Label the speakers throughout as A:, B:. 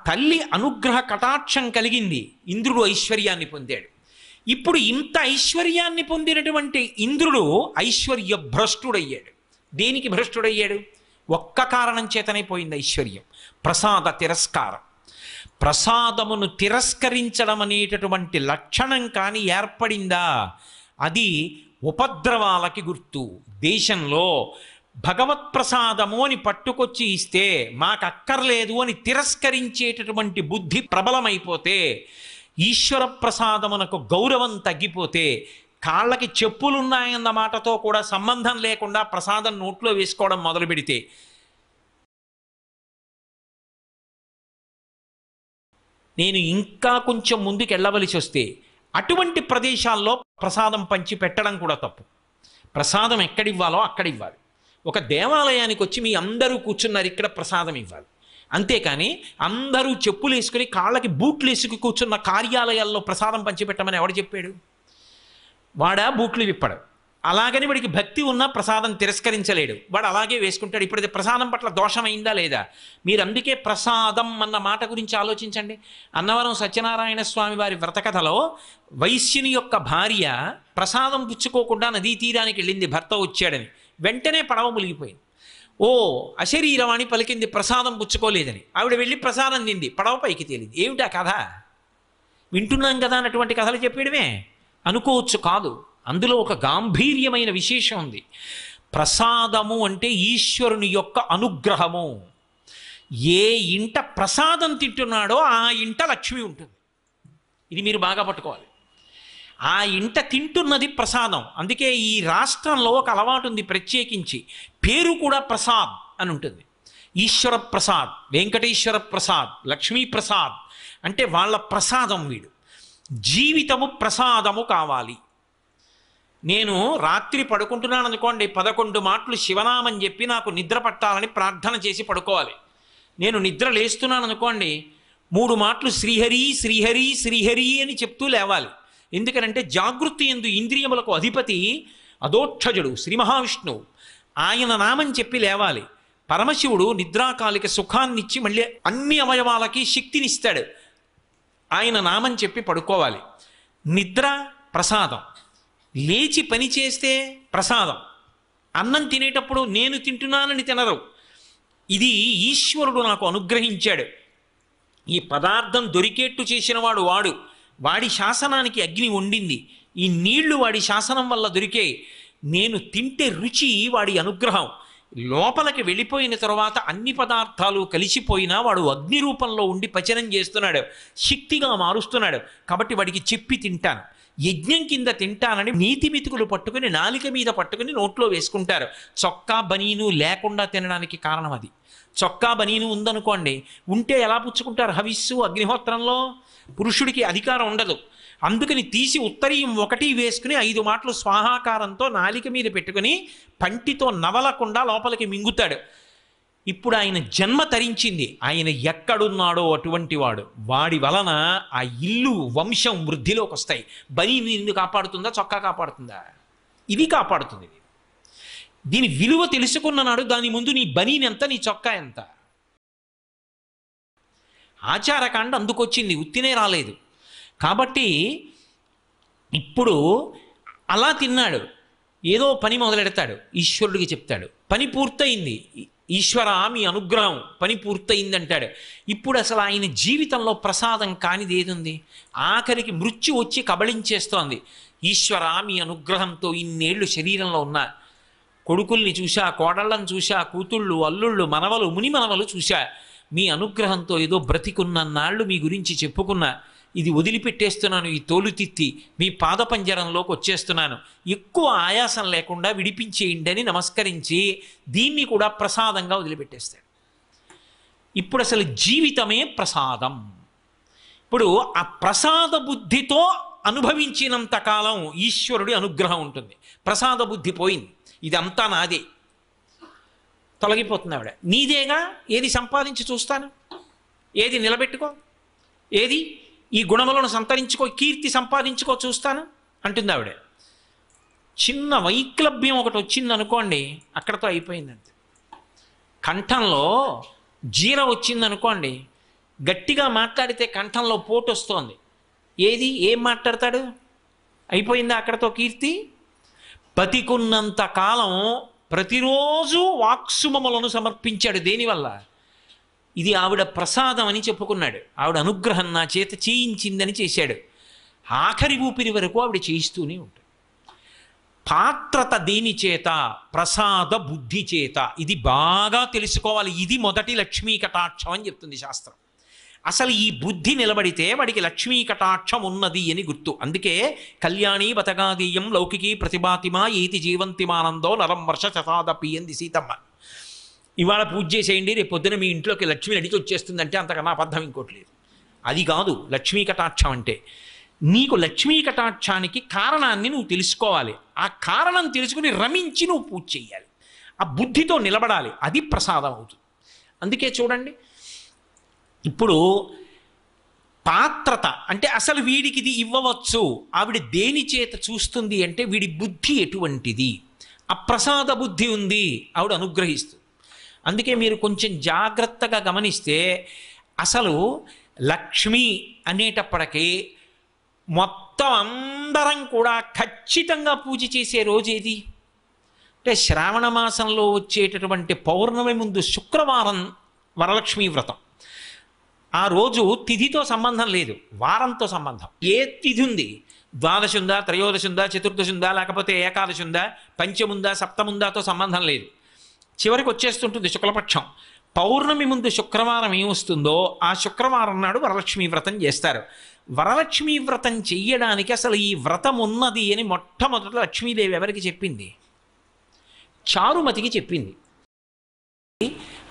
A: తల్లి అనుగ్రహ కటాక్షం కలిగింది, ఇంద్రుడు ఐశ్వర్యాన్ని పొందాడు. ఇప్పుడు ఇంత ఐశ్వర్యాన్ని పొందినటువంటి ఇంద్రుడు ఐశ్వర్య భ్రష్టుడయ్యాడు. దేనికి భ్రష్టుడయ్యాడు? ఒక్క కారణం చేతనే పోయింది ఐశ్వర్యం, ప్రసాద తిరస్కారం. ప్రసాదమును తిరస్కరించడం అనేటటువంటి లక్షణం కానీ ఏర్పడిందా, అది ఉపద్రవాలకి గుర్తు. దేశంలో భగవత్ ప్రసాదము అని పట్టుకొచ్చి ఇస్తే మాకు అక్కర్లేదు అని తిరస్కరించేటటువంటి బుద్ధి ప్రబలమైపోతే, ఈశ్వర ప్రసాదమునకు గౌరవం తగ్గిపోతే, కాళ్ళకి చెప్పులున్నాయన్న మాటతో కూడా సంబంధం లేకుండా ప్రసాదం నోట్లో వేసుకోవడం మొదలు పెడితే, నేను ఇంకా కొంచెం ముందుకు వెళ్ళవలసి వస్తే అటువంటి ప్రదేశాల్లో ప్రసాదం పంచి పెట్టడం కూడా తప్పు. ప్రసాదం ఎక్కడివ్వాలో అక్కడ ఇవ్వాలి. ఒక దేవాలయానికి వచ్చి మీ అందరూ కూర్చున్నారు, ఇక్కడ ప్రసాదం ఇవ్వాలి. అంతేకాని అందరూ చెప్పులు వేసుకుని కాళ్ళకి బూట్లు వేసుకు కూర్చున్న కార్యాలయాల్లో ప్రసాదం పంచిపెట్టమని ఎవడు చెప్పాడు? వాడా బూట్లు విప్పడు. అలాగని వాడికి భక్తి ఉన్నా ప్రసాదం తిరస్కరించలేడు, వాడు అలాగే వేసుకుంటాడు. ఇప్పుడు అది ప్రసాదం పట్ల దోషమైందా లేదా? మీరు అందుకే ప్రసాదం అన్న మాట గురించి ఆలోచించండి. అన్నవరం సత్యనారాయణ స్వామి వారి వ్రతకథలో వైశ్యుని యొక్క భార్య ప్రసాదం పుచ్చుకోకుండా నదీ తీరానికి వెళ్ళింది, భర్త వచ్చాడని. వెంటనే పడవ మునిగిపోయింది. ఓ అశరీరవాణి పలికింది, ప్రసాదం పుచ్చుకోలేదని. ఆవిడ వెళ్ళి ప్రసాదం తింది, పడవ పైకి తేలింది. ఏమిటా కథ? వింటున్నాం కదా అన్నటువంటి కథలు చెప్పేయడమే అనుకోవచ్చు. కాదు, అందులో ఒక గాంభీర్యమైన విశేషం ఉంది. ప్రసాదము అంటే ఈశ్వరుని యొక్క అనుగ్రహము. ఏ ఇంట ప్రసాదం తింటున్నాడో ఆ ఇంట లక్ష్మి ఉంటుంది. ఇది మీరు బాగా పట్టుకోవాలి. ఆ ఇంట తింటున్నది ప్రసాదం. అందుకే ఈ రాష్ట్రంలో ఒక అలవాటు ఉంది, ప్రత్యేకించి పేరు కూడా ప్రసాద్ అని ఉంటుంది. ఈశ్వర ప్రసాద్, వెంకటేశ్వర ప్రసాద్, లక్ష్మీ ప్రసాద్ అంటే వాళ్ళ ప్రసాదం వీడు. జీవితము ప్రసాదము కావాలి. నేను రాత్రి పడుకుంటున్నాను అనుకోండి, 11 మాటలు శివనామని చెప్పి నాకు నిద్ర పట్టాలని ప్రార్థన చేసి పడుకోవాలి. నేను నిద్ర లేస్తున్నాను అనుకోండి, 3 మాటలు శ్రీహరి శ్రీహరి శ్రీహరి అని చెప్తూ లేవాలి. ఎందుకనంటే జాగృతి యందు ఇంద్రియములకు అధిపతి అదోక్షజుడు శ్రీ మహావిష్ణువు, ఆయన నామం చెప్పి లేవాలి. పరమశివుడు నిద్రాకాలిక సుఖాన్నిచ్చి మళ్ళీ అన్ని అవయవాలకి శక్తినిస్తాడు, ఆయన నామం చెప్పి పడుకోవాలి. నిద్ర ప్రసాదం, లేచి పని చేస్తే ప్రసాదం. అన్నం తినేటప్పుడు నేను తింటున్నానని తినరు. ఇది ఈశ్వరుడు నాకు అనుగ్రహించాడు. ఈ పదార్థం దొరికేట్టు చేసినవాడు వాడు, వాడి శాసనానికి అగ్ని వండింది. ఈ నీళ్లు వాడి శాసనం వల్ల దొరికే. నేను తింటే రుచి వాడి అనుగ్రహం. లోపలికి వెళ్ళిపోయిన తర్వాత అన్ని పదార్థాలు కలిసిపోయినా వాడు అగ్ని రూపంలో ఉండి పచనం చేస్తున్నాడు, శక్తిగా మారుస్తున్నాడు. కాబట్టి వాడికి చెప్పి తింటాను, యజ్ఞం కింద తింటానని నీతి మితుకులు పట్టుకుని నాలిక మీద పట్టుకుని నోట్లో వేసుకుంటారు. చొక్కా బనీను లేకుండా తినడానికి కారణం అది. చొక్కా బనీను ఉందనుకోండి, ఉంటే ఎలా పుచ్చుకుంటారు? హవిస్సు అగ్నిహోత్రంలో పురుషుడికి అధికారం ఉండదు. అందుకని తీసి ఉత్తరీయం 1 వేసుకుని 5 మాటలు స్వాహాకారంతో నాలిక మీద పెట్టుకుని పంటితో నవలకుండా లోపలికి మింగుతాడు. ఇప్పుడు ఆయన జన్మ తరించింది. ఆయన ఎక్కడున్నాడో అటువంటి వాడు, వాడి వలన ఆ ఇల్లు వంశం వృద్ధిలోకి వస్తాయి. బనీ నిన్ను కాపాడుతుందా, చొక్కా కాపాడుతుందా? ఇది కాపాడుతుంది. దీని విలువ తెలుసుకున్ననాడు దాని ముందు నీ బనీని ఎంత, నీ చొక్కా ఎంత. ఆచారకాండ అందుకొచ్చింది, ఉత్తినే రాలేదు. కాబట్టి ఇప్పుడు అలా తిన్నాడు, ఏదో పని మొదలెడతాడు, ఈశ్వరుడికి చెప్తాడు, పని పూర్తయింది, ఈశ్వర మీ అనుగ్రహం, పని పూర్తయింది అంటాడు. ఇప్పుడు అసలు ఆయన జీవితంలో ప్రసాదం కానిది ఏదుంది? ఆఖరికి మృత్యు వచ్చి కబళించేస్తోంది. ఈశ్వర మీ అనుగ్రహంతో ఇన్నేళ్లు శరీరంలో ఉన్న కొడుకుల్ని చూశా, కోడళ్ళను చూశా, కూతుళ్ళు, అల్లుళ్ళు, మనవలు, ముని మనవలు చూశా. మీ అనుగ్రహంతో ఏదో బ్రతికున్నన్నాళ్ళు మీ గురించి చెప్పుకున్నా. ఇది వదిలిపెట్టేస్తున్నాను, ఈ తోలుతిత్తి మీ పాదపంజరంలోకి వచ్చేస్తున్నాను, ఎక్కువ ఆయాసం లేకుండా విడిపించేయండి అని నమస్కరించి దీన్ని కూడా ప్రసాదంగా వదిలిపెట్టేస్తాడు. ఇప్పుడు అసలు జీవితమే ప్రసాదం. ఇప్పుడు ఆ ప్రసాద బుద్ధితో అనుభవించినంత కాలం ఈశ్వరుడి అనుగ్రహం ఉంటుంది. ప్రసాద బుద్ధి పోయింది, ఇదంతా నాదే, తొలగిపోతుంది. ఆవిడ నీదేగా, ఏది సంపాదించి చూస్తాను, ఏది నిలబెట్టుకో, ఏది ఈ గుణములను సంతరించుకో, కీర్తి సంపాదించుకో చూస్తాను అంటుంది ఆవిడ. చిన్న వైక్లభ్యం ఒకటి వచ్చింది అనుకోండి, అక్కడతో అయిపోయిందంతే. కంఠంలో జీర వచ్చిందనుకోండి, గట్టిగా మాట్లాడితే కంఠంలో పోటు వస్తోంది. ఏం మాట్లాడతాడు? అయిపోయిందా అక్కడతో కీర్తి? బతికున్నంత కాలం ప్రతిరోజు వాక్సుమములను సమర్పించాడు. దేనివల్ల? ఇది ఆవిడ ప్రసాదం అని చెప్పుకున్నాడు. ఆవిడ అనుగ్రహం నా చేత చేయించిందని చేశాడు. ఆఖరి ఊపిరి వరకు ఆవిడ చేయిస్తూనే ఉంటాడు. పాత్రత దేని చేత? ప్రసాద బుద్ధి చేత. ఇది బాగా తెలుసుకోవాలి. ఇది మొదటి లక్ష్మీ కటాక్షం అని చెప్తుంది శాస్త్రం. అసలు ఈ బుద్ధి నిలబడితే వాడికి లక్ష్మీ కటాక్షం ఉన్నది అని గుర్తు. అందుకే కళ్యాణి బతగాదీయం లౌకికీ ప్రతిభాతిమా ఏతి జీవంతిమానందో నరం వర్ష శతాదపి అంది సీతమ్మ. ఇవాళ పూజ చేసేయండి, రేపు పొద్దున మీ ఇంట్లోకి లక్ష్మి నడిచి వచ్చేస్తుందంటే అంతకన్నా అబద్ధం ఇంకోటి లేదు. అది కాదు లక్ష్మీ కటాక్షం అంటే. నీకు లక్ష్మీ కటాక్షానికి కారణాన్ని నువ్వు తెలుసుకోవాలి. ఆ కారణం తెలుసుకుని రమించి నువ్వు పూజ చేయాలి. ఆ బుద్ధితో నిలబడాలి. అది ప్రసాదం అవుతుంది. అందుకే చూడండి, ఇప్పుడు పాత్రత అంటే అసలు వీడికి ఇది ఇవ్వవచ్చు. ఆవిడ దేని చేత చూస్తుంది అంటే వీడి బుద్ధి ఎటువంటిది. ఆ ప్రసాద బుద్ధి ఉంది, ఆవిడ అనుగ్రహిస్తుంది. అందుకే మీరు కొంచెం జాగ్రత్తగా గమనిస్తే అసలు లక్ష్మి అనేటప్పటికీ మొత్తం అందరం కూడా ఖచ్చితంగా పూజ చేసే రోజు ఏది అంటే శ్రావణ మాసంలో వచ్చేటటువంటి పౌర్ణమి ముందు శుక్రవారం వరలక్ష్మీ వ్రతం. ఆ రోజు తిథితో సంబంధం లేదు, వారంతో సంబంధం. ఏ తిథి ఉంది? ద్వాదశి ఉందా, త్రయోదశి ఉందా, చతుర్దశి ఉందా, లేకపోతే ఏకాదశి ఉందా, పంచముందా, సప్తముందాతో సంబంధం లేదు. చివరికి వచ్చేస్తుంటుంది శుక్లపక్షం. పౌర్ణమి ముందు శుక్రవారం ఏమొస్తుందో ఆ శుక్రవారం నాడు వరలక్ష్మీ వ్రతం చేస్తారు. వరలక్ష్మీ వ్రతం చెయ్యడానికి అసలు ఈ వ్రతం ఉన్నది అని మొట్టమొదట లక్ష్మీదేవి ఎవరికి చెప్పింది? చారుమతికి చెప్పింది.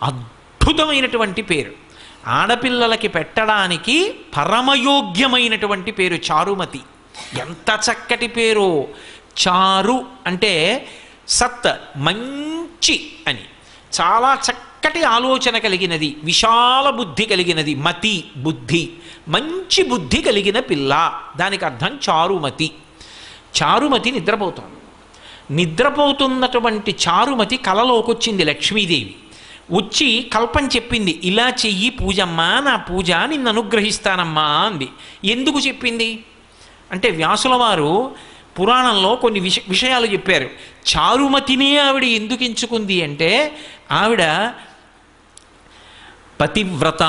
A: అద్భుతమైనటువంటి పేరు. ఆడపిల్లలకి పెట్టడానికి పరమయోగ్యమైనటువంటి పేరు చారుమతి. ఎంత చక్కటి పేరు! చారు అంటే సత్, మంచి అని. చాలా చక్కటి ఆలోచన కలిగినది, విశాల బుద్ధి కలిగినది. మతి బుద్ధి, మంచి బుద్ధి కలిగిన పిల్ల, దానికి అర్థం చారుమతి. చారుమతి నిద్రపోతుంది. నిద్రపోతున్నటువంటి చారుమతి కలలోకి వచ్చింది లక్ష్మీదేవి. వచ్చి కల్పం చెప్పింది, ఇలా చెయ్యి పూజమ్మా, నా పూజ నిన్ను అనుగ్రహిస్తానమ్మా అంది. ఎందుకు చెప్పింది అంటే వ్యాసుల వారు పురాణంలో కొన్ని విషయాలు చెప్పారు. చారుమతినే ఆవిడ ఎందుకు ఎంచుకుంది అంటే ఆవిడ పతివ్రత